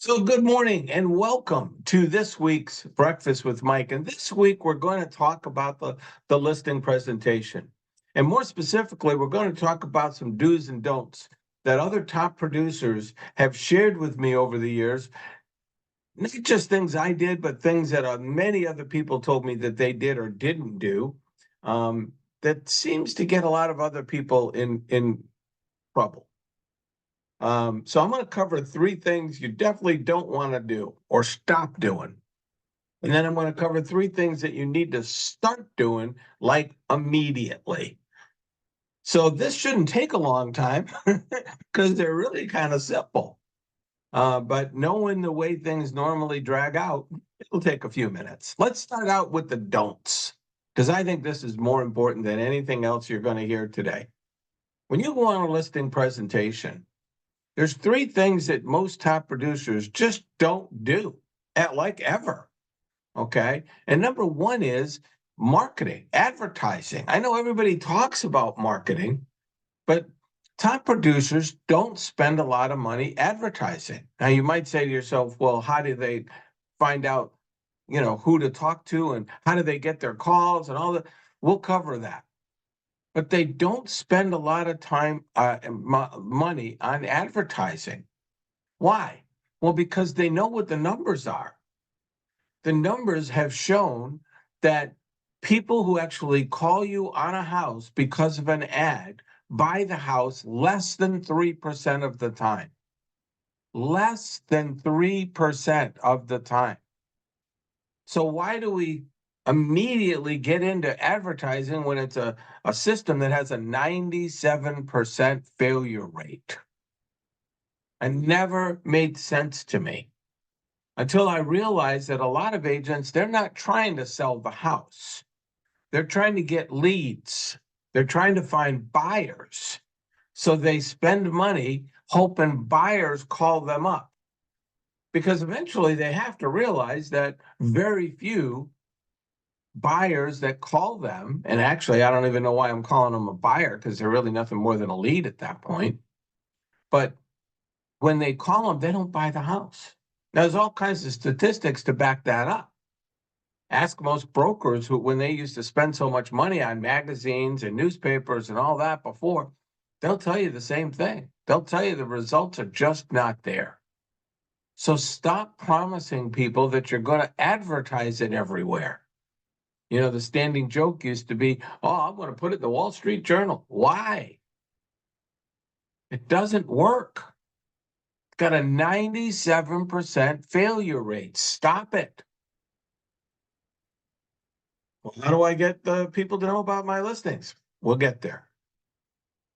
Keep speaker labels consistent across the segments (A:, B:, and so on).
A: So good morning and welcome to this week's Breakfast with Mike. And this week we're going to talk about the listing presentation. And more specifically, we're going to talk about some do's and don'ts that other top producers have shared with me over the years. Not just things I did, but things that many other people told me that they did or didn't do. That seems to get a lot of other people in trouble. So I'm going to cover three things you definitely don't want to do or stop doing. And then I'm going to cover three things that you need to start doing like immediately. So this shouldn't take a long time because they're really kind of simple. But knowing the way things normally drag out, it'll take a few minutes. Let's start out with the don'ts, because I think this is more important than anything else you're going to hear today. When you go on a listing presentation, there's three things that most top producers just don't do ever. Okay. And number one is marketing, advertising. I know everybody talks about marketing, but top producers don't spend a lot of money advertising. Now you might say to yourself, well, how do they find out, who to talk to and how do they get their calls and all that? We'll cover that. But they don't spend a lot of time, money on advertising. Why? Well, because they know what the numbers are. The numbers have shown that people who actually call you on a house because of an ad buy the house less than 3% of the time. Less than 3% of the time. So why do we immediately get into advertising when it's a system that has a 97% failure rate? It never made sense to me until I realized that a lot of agents, they're not trying to sell the house. They're trying to get leads. They're trying to find buyers. So they spend money hoping buyers call them up. Because eventually they have to realize that very few buyers that call them, and actually, I don't even know why I'm calling them a buyer because they're really nothing more than a lead at that point. But when they call them, they don't buy the house. Now, there's all kinds of statistics to back that up. Ask most brokers who, when they used to spend so much money on magazines and newspapers and all that before, they'll tell you the same thing. They'll tell you the results are just not there. So stop promising people that you're going to advertise it everywhere. The standing joke used to be, oh, I'm going to put it in the Wall Street Journal. Why? It doesn't work. It's got a 97% failure rate. Stop it. Well, how do I get the people to know about my listings? We'll get there.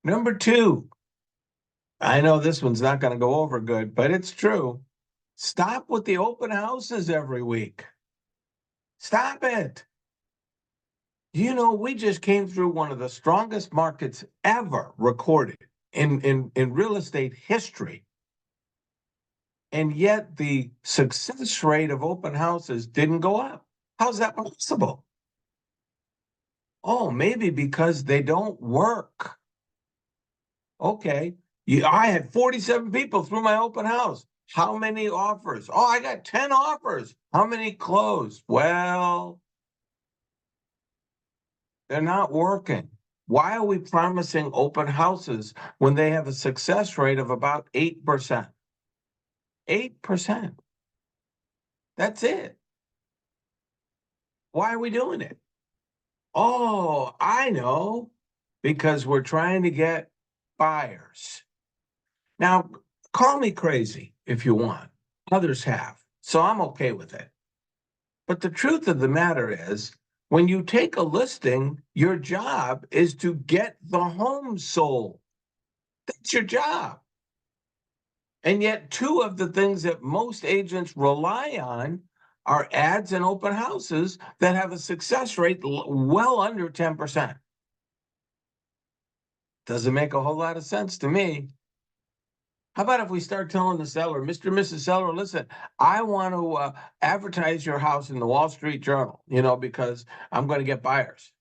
A: Number two, I know this one's not going to go over good, but it's true. Stop with the open houses every week. Stop it. We just came through one of the strongest markets ever recorded in real estate history. And yet the success rate of open houses didn't go up. How's that possible? Oh, maybe because they don't work. Okay. I had 47 people through my open house. How many offers? Oh, I got 10 offers. How many closed? Well, they're not working. Why are we promising open houses when they have a success rate of about 8%? 8%. That's it. Why are we doing it? Oh, I know. Because we're trying to get buyers. Now, call me crazy if you want. Others have. So I'm okay with it. But the truth of the matter is, when you take a listing, your job is to get the home sold. That's your job. And yet, two of the things that most agents rely on are ads and open houses that have a success rate well under 10%. Doesn't make a whole lot of sense to me. How about if we start telling the seller, Mr. and Mrs. Seller, listen, I want to advertise your house in the Wall Street Journal, because I'm going to get buyers.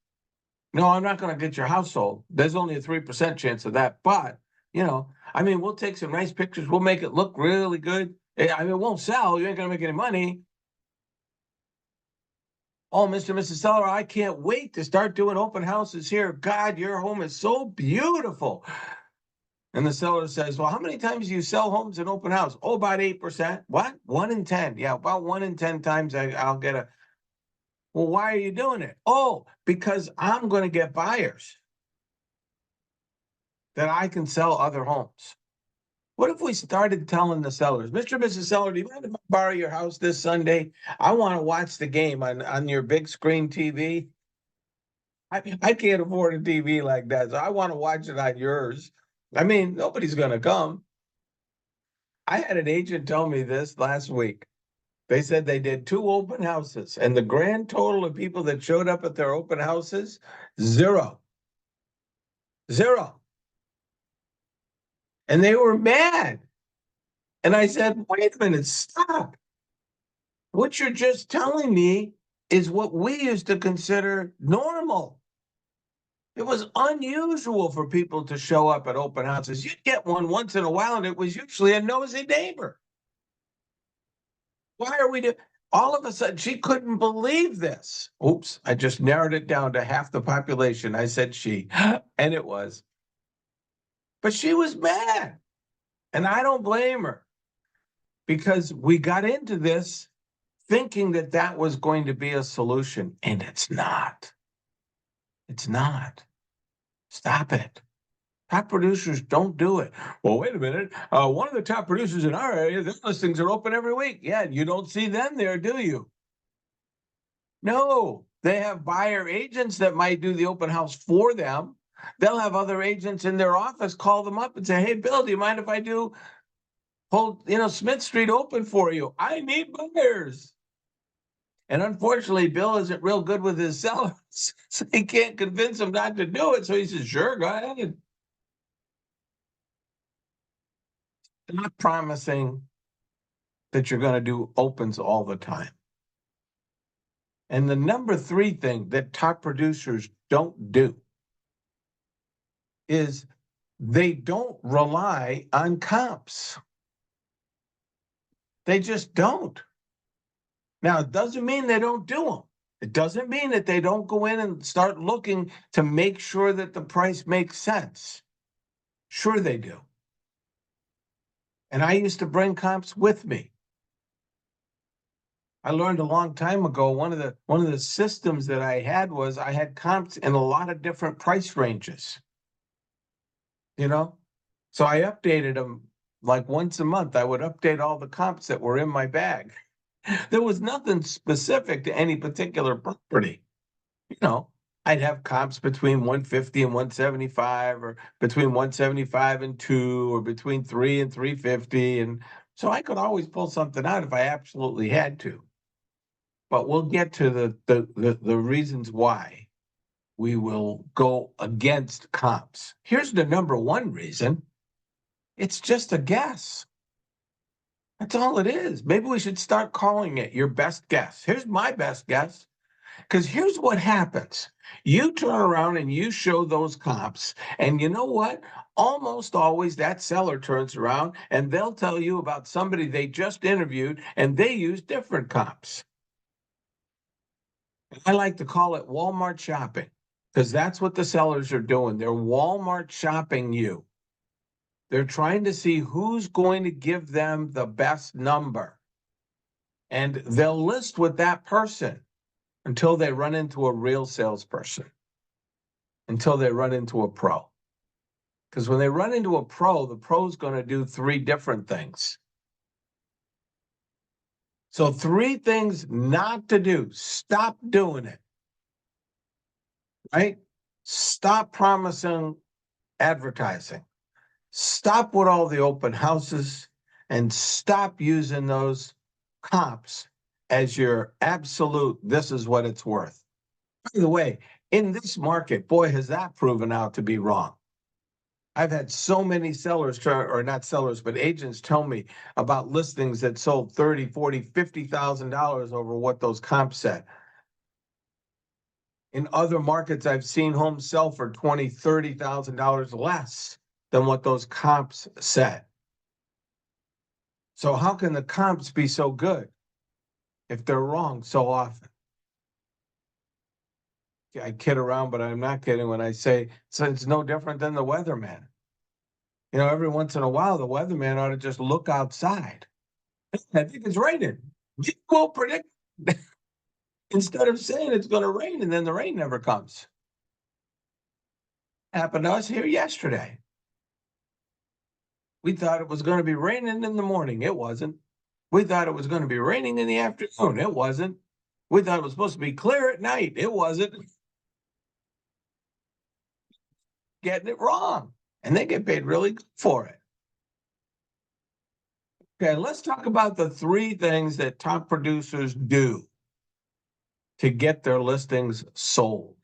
A: No, I'm not going to get your house sold. There's only a 3% chance of that. But, we'll take some nice pictures. We'll make it look really good. I mean, it won't sell. You ain't going to make any money. Oh, Mr. and Mrs. Seller, I can't wait to start doing open houses here. God, your home is so beautiful. And the seller says, well, how many times do you sell homes in open house? Oh, about 8%. What? 1 in 10. Yeah, about 1 in 10 times I'll get a. Well, why are you doing it? Oh, because I'm going to get buyers that I can sell other homes. What if we started telling the sellers, Mr. and Mrs. Seller, do you mind if I borrow your house this Sunday? I want to watch the game on your big screen TV. I can't afford a TV like that, so I want to watch it on yours. I mean, nobody's going to come. I had an agent tell me this last week. They said they did 2 open houses, and the grand total of people that showed up at their open houses, 0. 0. And they were mad. And I said, wait a minute, stop. What you're just telling me is what we used to consider normal. It was unusual for people to show up at open houses. You'd get one once in a while, and it was usually a nosy neighbor. Why are we doing? All of a sudden, she couldn't believe this. Oops, I just narrowed it down to half the population. I said she, and it was. But she was mad, and I don't blame her because we got into this thinking that that was going to be a solution, and it's not. It's not. Stop it. Top producers don't do it. Well, wait a minute. One of the top producers in our area, their listings are open every week. Yeah, you don't see them there, do you? No, they have buyer agents that might do the open house for them. They'll have other agents in their office call them up and say, hey, Bill, do you mind if I hold Smith Street open for you? I need buyers. And unfortunately, Bill isn't real good with his sellers, so he can't convince them not to do it. So he says, sure, go ahead. I'm not promising that you're going to do opens all the time. And the number 3 thing that top producers don't do is they don't rely on comps. They just don't. Now, it doesn't mean they don't do them. It doesn't mean that they don't go in and start looking to make sure that the price makes sense. Sure they do. And I used to bring comps with me. I learned a long time ago, one of the systems that I had was I had comps in a lot of different price ranges. So I updated them like once a month. I would update all the comps that were in my bag. There was nothing specific to any particular property. You know, I'd have comps between 150 and 175, or between 175 and 2, or between 3 and 350. And so I could always pull something out if I absolutely had to. But we'll get to the reasons why we will go against comps. Here's the number 1 reason. It's just a guess. That's all it is. Maybe we should start calling it your best guess. Here's my best guess. Because here's what happens. You turn around and you show those comps, and you know what? Almost always that seller turns around and they'll tell you about somebody they just interviewed and they use different comps. I like to call it Walmart shopping, because that's what the sellers are doing. They're Walmart shopping you. They're trying to see who's going to give them the best number. And they'll list with that person until they run into a real salesperson, until they run into a pro. Because when they run into a pro, the pro's going to do 3 different things. So 3 things not to do. Stop doing it. Right? Stop promising advertising. Stop with all the open houses, and stop using those comps as your absolute, this is what it's worth. By the way, in this market, boy, has that proven out to be wrong. I've had so many sellers or not sellers, but agents tell me about listings that sold $30,000, $40,000, $50,000 over what those comps said. In other markets, I've seen homes sell for $20,000, $30,000 less than what those comps said. So how can the comps be so good if they're wrong so often? I kid around, but I'm not kidding when I say so it's no different than the weatherman. Every once in a while, the weatherman ought to just look outside. I think it's raining. You will predict instead of saying it's going to rain and then the rain never comes. Happened to us here yesterday. We thought it was going to be raining in the morning. It wasn't. We thought it was going to be raining in the afternoon. It wasn't. We thought it was supposed to be clear at night. It wasn't. Getting it wrong. And they get paid really good for it. Okay, let's talk about the 3 things that top producers do to get their listings sold.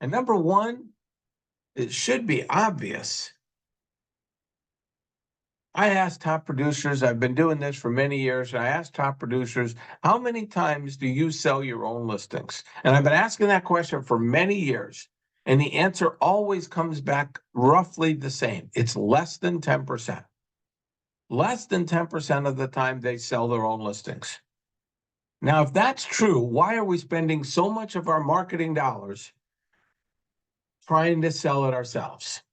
A: And number 1, it should be obvious. I asked top producers, I've been doing this for many years, and I asked top producers, how many times do you sell your own listings? And I've been asking that question for many years, and the answer always comes back roughly the same. It's less than 10%. Less than 10% of the time they sell their own listings. Now, if that's true, why are we spending so much of our marketing dollars trying to sell it ourselves?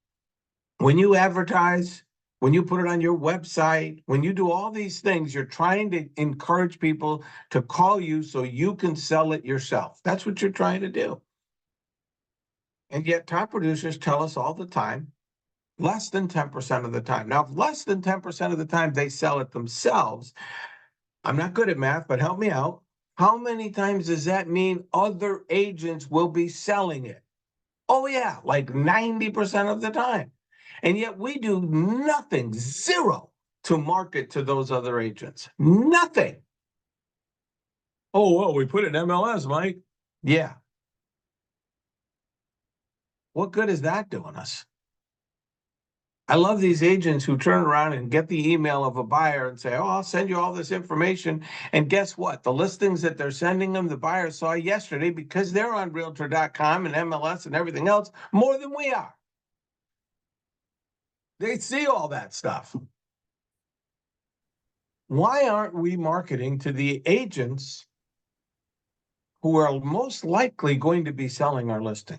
A: When you advertise, when you put it on your website, when you do all these things, you're trying to encourage people to call you so you can sell it yourself. That's what you're trying to do. And yet top producers tell us all the time, less than 10% of the time. Now, if less than 10% of the time they sell it themselves, I'm not good at math, but help me out. How many times does that mean other agents will be selling it? Oh, yeah, like 90% of the time. And yet we do nothing, zero, to market to those other agents. Nothing. Oh, well, we put it in MLS, Mike. Yeah. What good is that doing us? I love these agents who turn around and get the email of a buyer and say, oh, I'll send you all this information. And guess what? The listings that they're sending them, the buyer saw yesterday because they're on Realtor.com and MLS and everything else more than we are. They see all that stuff. Why aren't we marketing to the agents who are most likely going to be selling our listing?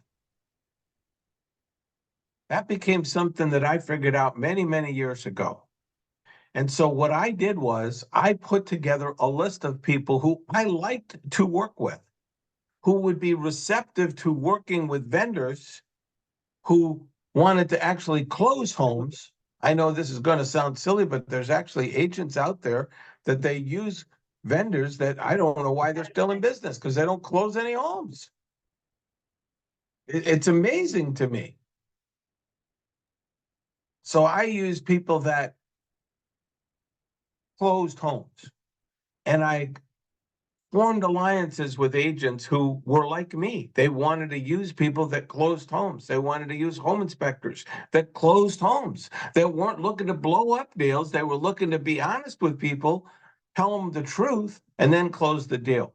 A: That became something that I figured out many, many years ago. And so what I did was I put together a list of people who I liked to work with, who would be receptive to working with vendors who wanted to actually close homes. I know this is going to sound silly, but there's actually agents out there that they use vendors that I don't know why they're still in business because they don't close any homes. It's amazing to me. So I use people that closed homes, and I formed alliances with agents who were like me. They wanted to use people that closed homes. They wanted to use home inspectors that closed homes. They weren't looking to blow up deals. They were looking to be honest with people, tell them the truth, and then close the deal.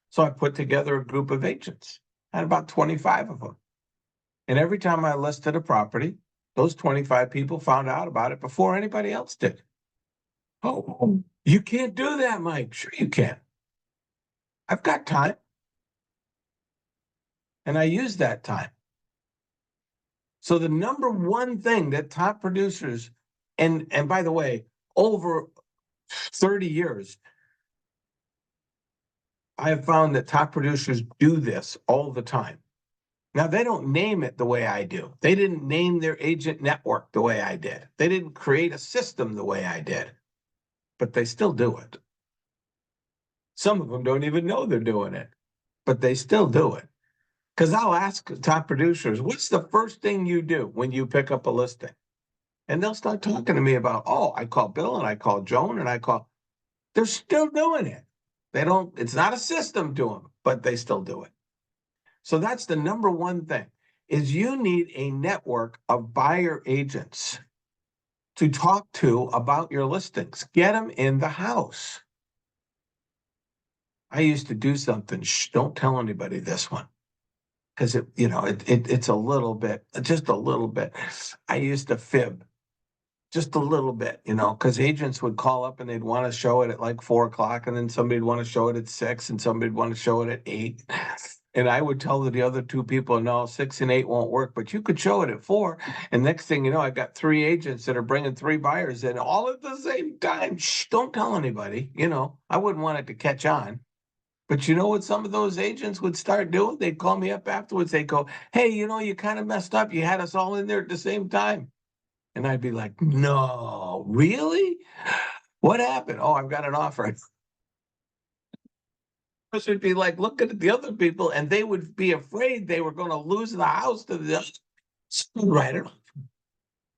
A: So I put together a group of agents. I had about 25 of them. And every time I listed a property, those 25 people found out about it before anybody else did. Oh, you can't do that, Mike. Sure you can. I've got time. And I use that time. So the number one thing that top producers, and by the way, over 30 years, I have found that top producers do this all the time. Now, they don't name it the way I do. They didn't name their agent network the way I did. They didn't create a system the way I did, but they still do it. Some of them don't even know they're doing it, but they still do it. Because I'll ask top producers, what's the first thing you do when you pick up a listing? And they'll start talking to me about, oh, I call Bill and I call Joan and I call. They're still doing it. They don't, it's not a system to them, but they still do it. So that's the number one thing, is you need a network of buyer agents to talk to about your listings. Get them in the house. I used to do something, don't tell anybody this one, because it's a little bit, just a little bit. I used to fib just a little bit, because agents would call up and they'd want to show it at like 4 o'clock, and then somebody'd want to show it at 6, and somebody'd want to show it at 8. And I would tell the other two people, no, 6 and 8 won't work, but you could show it at 4. And next thing you know, I got 3 agents that are bringing 3 buyers in all at the same time. Shh, don't tell anybody. I wouldn't want it to catch on. But you know what some of those agents would start doing? They'd call me up afterwards. They'd go, hey, you kind of messed up. You had us all in there at the same time. And I'd be like, no, really? What happened? Oh, I've got an offer. I should be like looking at the other people, and they would be afraid they were going to lose the house to the other. Right.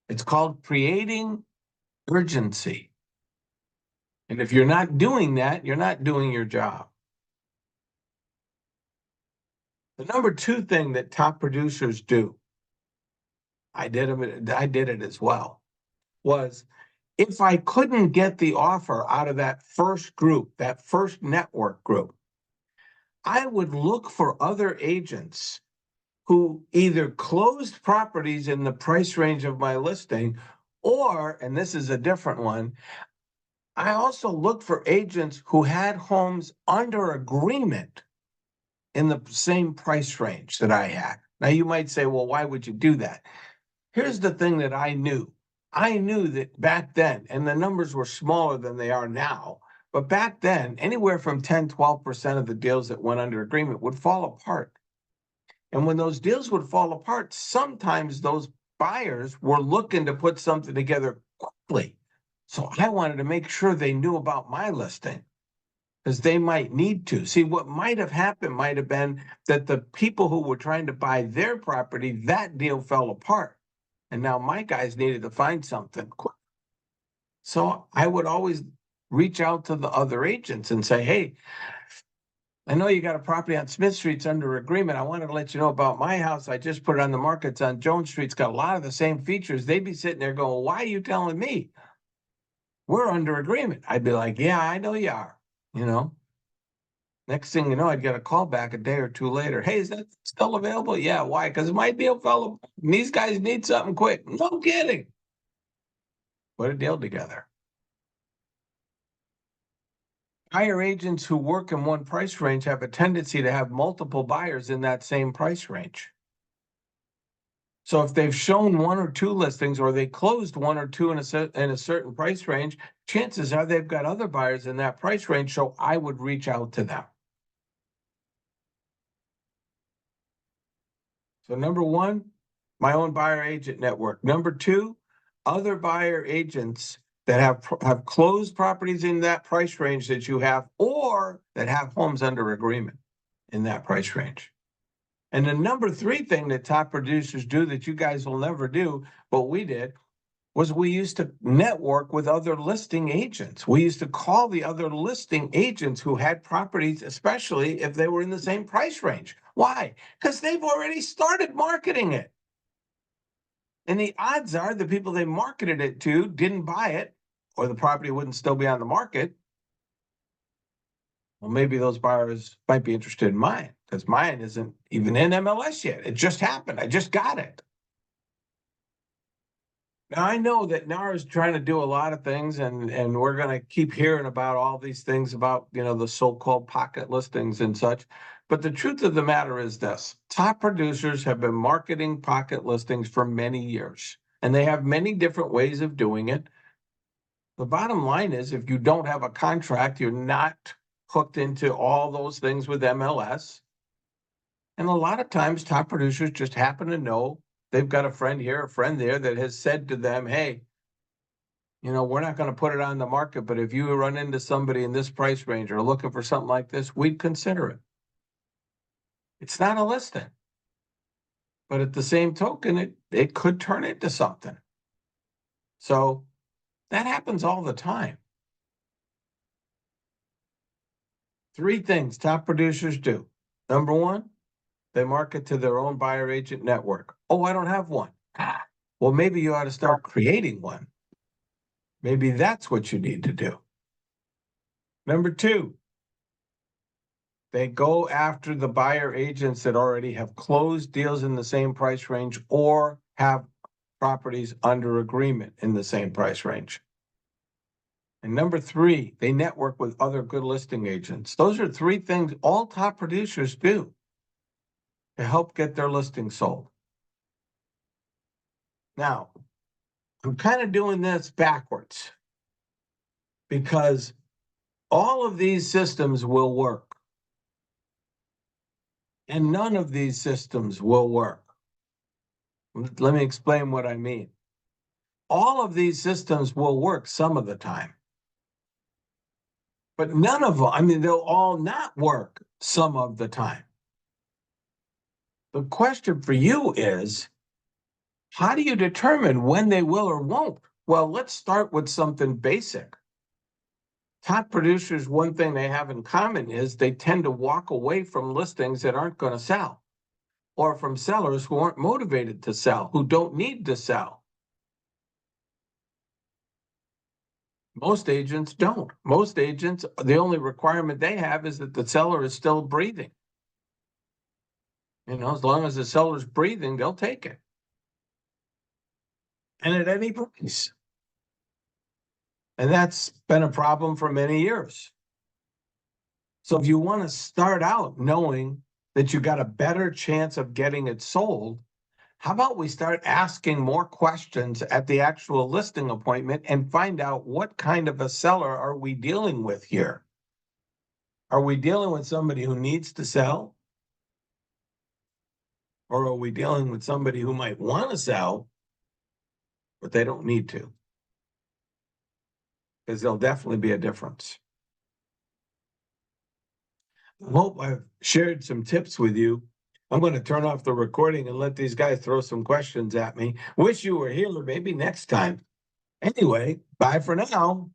A: It's called creating urgency. And if you're not doing that, you're not doing your job. The number 2 thing that top producers do, I did it as well, was if I couldn't get the offer out of that first group, that first network group, I would look for other agents who either closed properties in the price range of my listing, or, and this is a different one, I also looked for agents who had homes under agreement in the same price range that I had. Now you might say, well, why would you do that? Here's the thing that I knew. I knew that back then, and the numbers were smaller than they are now, but back then, anywhere from 10, 12% of the deals that went under agreement would fall apart. And when those deals would fall apart, sometimes those buyers were looking to put something together quickly. So I wanted to make sure they knew about my listing, because they might need to. See, what might have happened might have been that the people who were trying to buy their property, that deal fell apart. And now my guys needed to find something quick. So I would always reach out to the other agents and say, hey, I know you got a property on Smith Street's under agreement. I wanted to let you know about my house. I just put it on the market. It's on Jones Street. It's got a lot of the same features. They'd be sitting there going, why are you telling me? We're under agreement. I'd be like, yeah, I know you are. Next thing you know, I'd get a call back a day or 2 later. Hey, is that still available? Yeah, why? Because my deal fell apart. These guys need something quick. No kidding. Put a deal together. Buyer agents who work in one price range have a tendency to have multiple buyers in that same price range. So if they've shown 1 or 2 listings, or they closed 1 or 2 in a certain price range, chances are they've got other buyers in that price range. So I would reach out to them. So number 1, my own buyer agent network. Number 2, other buyer agents that have closed properties in that price range that you have, or that have homes under agreement in that price range. And the number 3 thing that top producers do that you guys will never do, but we did, was we used to network with other listing agents. We used to call the other listing agents who had properties, especially if they were in the same price range. Why? Because they've already started marketing it. And the odds are the people they marketed it to didn't buy it, or the property wouldn't still be on the market. Well, maybe those buyers might be interested in mine, because mine isn't even in MLS yet. It just happened. I just got it. Now, I know that NAR is trying to do a lot of things, and we're going to keep hearing about all these things about, the so-called pocket listings and such. But the truth of the matter is this: top producers have been marketing pocket listings for many years, and they have many different ways of doing it. The bottom line is, if you don't have a contract, you're not hooked into all those things with MLS. And a lot of times top producers just happen to know they've got a friend here, a friend there that has said to them, hey, we're not going to put it on the market, but if you run into somebody in this price range or looking for something like this, we'd consider it. It's not a listing, but at the same token, it could turn into something. So that happens all the time. 3 things top producers do. Number 1, they market to their own buyer agent network. Oh, I don't have one. Well, maybe you ought to start creating one. Maybe that's what you need to do. Number 2, they go after the buyer agents that already have closed deals in the same price range, or have properties under agreement in the same price range. And number three, they network with other good listing agents. Those are three things all top producers do to help get their listing sold. Now, I'm kind of doing this backwards because all of these systems will work and none of these systems will work. Let me explain what I mean. All of these systems will work some of the time, but none of them, I mean, they'll all not work some of the time. The question for you is, how do you determine when they will or won't? Well, let's start with something basic. Top producers, one thing they have in common is they tend to walk away from listings that aren't going to sell, or from sellers who aren't motivated to sell, who don't need to sell. Most agents don't. Most agents, the only requirement they have is that the seller is still breathing. As long as the seller's breathing, they'll take it. And at any price. And that's been a problem for many years. So if you want to start out knowing that you got a better chance of getting it sold, how about we start asking more questions at the actual listing appointment and find out what kind of a seller are we dealing with here? Are we dealing with somebody who needs to sell? Or are we dealing with somebody who might want to sell, but they don't need to? Because there'll definitely be a difference. I hope I've shared some tips with you. I'm going to turn off the recording and let these guys throw some questions at me. Wish you were here, maybe next time. Anyway, bye for now.